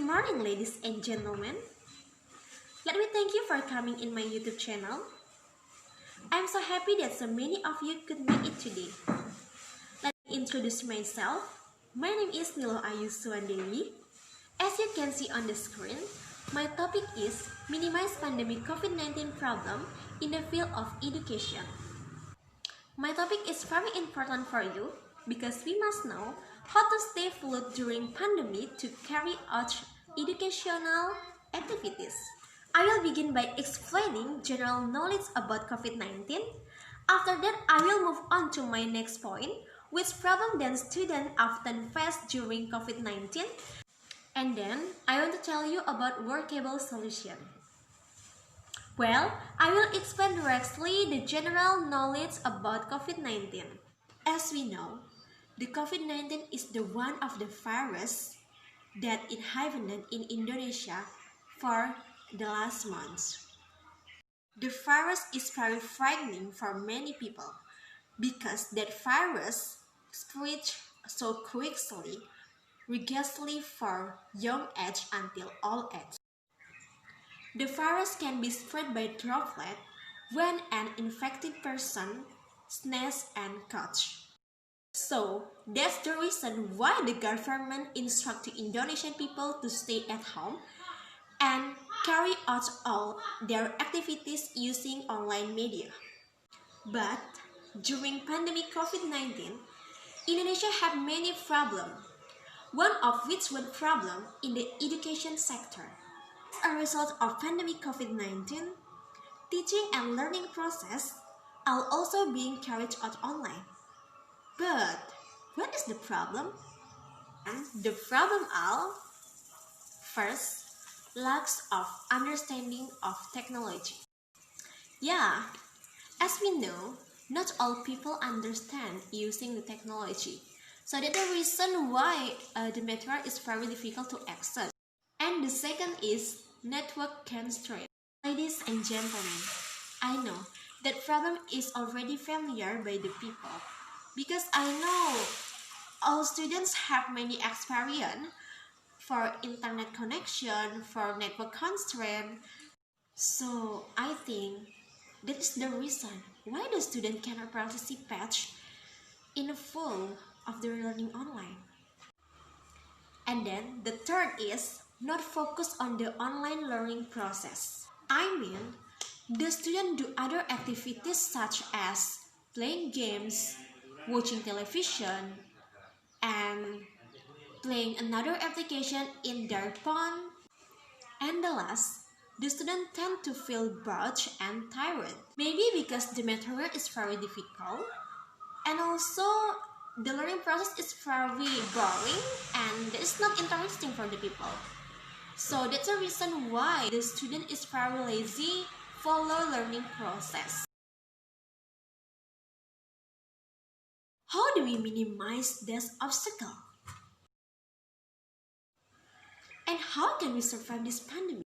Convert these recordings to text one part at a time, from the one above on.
morning, ladies and gentlemen. Let me thank you for coming in my YouTube channel. I'm so happy that so many of you could make it today. Let me introduce myself. My name is Nilo Ayu Suwandewi. As you can see on the screen, my topic is minimize pandemic COVID-19 problem in the field of education. My topic is very important for you because we must know how to stay fluid during pandemic to carry out educational activities. I will begin by explaining general knowledge about COVID-19. After that, I will move on to my next point, which problem that students often face during COVID-19. And then, I want to tell you about workable solution. Well, I will explain directly the general knowledge about COVID-19. As we know, the COVID-19 is the one of the virus that inhabited in Indonesia for the last months. The virus is very frightening for many people because that virus spreads so quickly, regardless for young age until old age. The virus can be spread by droplet when an infected person sneezes and coughs. So, that's the reason why the government instructed Indonesian people to stay at home and carry out all their activities using online media. But, during pandemic COVID-19, Indonesia had many problems, one of which was problem in the education sector. As a result of pandemic COVID-19, teaching and learning process are also being carried out online. But what is the problem? And the problem are, first, lack of understanding of technology. Yeah, as we know, not all people understand using the technology. So that's the reason why the material is very difficult to access. And the second is network constraint. Ladies and gentlemen, I know that problem is already familiar by the people because I know all students have many experience for internet connection, for network constraint. So I think that is the reason why the student cannot participate in the full of their learning online. And then the third is not focus on the online learning process. I mean, the student do other activities such as playing games, watching television, and playing another application in their phone. And the last, the student tend to feel bored and tired. Maybe because the material is very difficult, and also the learning process is very boring and it's not interesting for the people. So that's the reason why the student is very lazy follow learning process. How do we minimize this obstacle? And how can we survive this pandemic?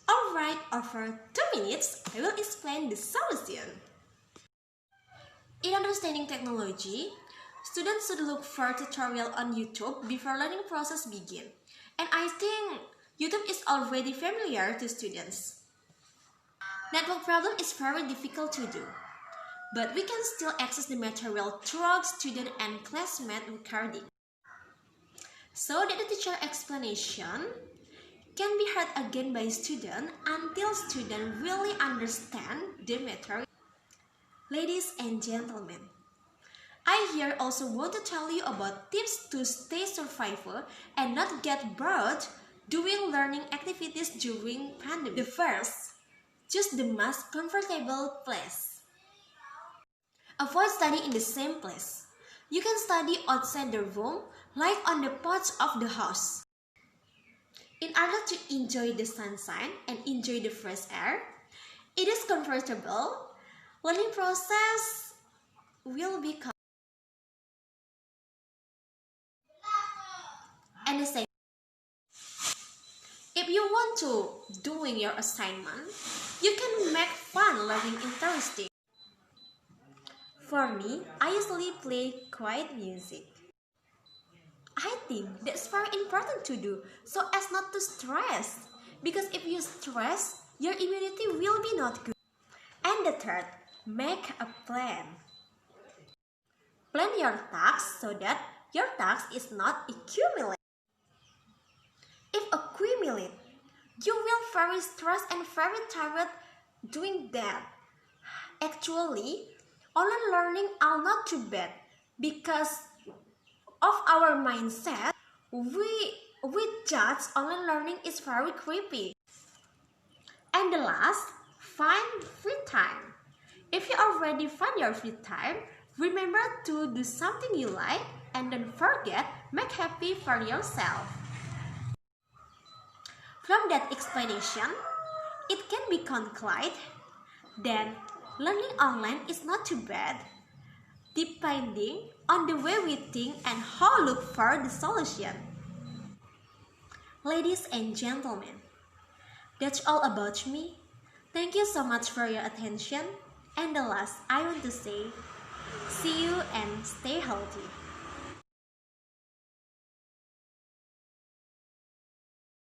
Alright, over 2 minutes, I will explain the solution. In understanding technology, students should look for tutorial on YouTube before learning process begin. And I think YouTube is already familiar to students. Network problem is very difficult to do, but we can still access the material through student and classmate recording. So that the teacher explanation can be heard again by student until student really understand the material. Ladies and gentlemen, I here also want to tell you about tips to stay survivor and not get bored doing learning activities during pandemic. The first, choose the most comfortable place. Avoid studying in the same place. You can study outside the room, like on the porch of the house. In order to enjoy the sunshine and enjoy the fresh air, it is comfortable. Learning process will be calm. And the same. If you want to doing your assignment, you can make fun learning interesting. For me, I usually play quiet music. I think that's very important to do so as not to stress. Because if you stress, your immunity will be not good. And the third, make a plan. Plan your tasks so that your task is not accumulate. If accumulate, you will very stressed and very tired doing that. Actually, online learning are not too bad because of our mindset. We judge online learning is very creepy. And the last, find free time. If you already find your free time, remember to do something you like and don't forget, make happy for yourself. From that explanation, it can be concluded that learning online is not too bad, depending on the way we think and how look for the solution. Ladies and gentlemen, that's all about me. Thank you so much for your attention. And the last I want to say, see you and stay healthy.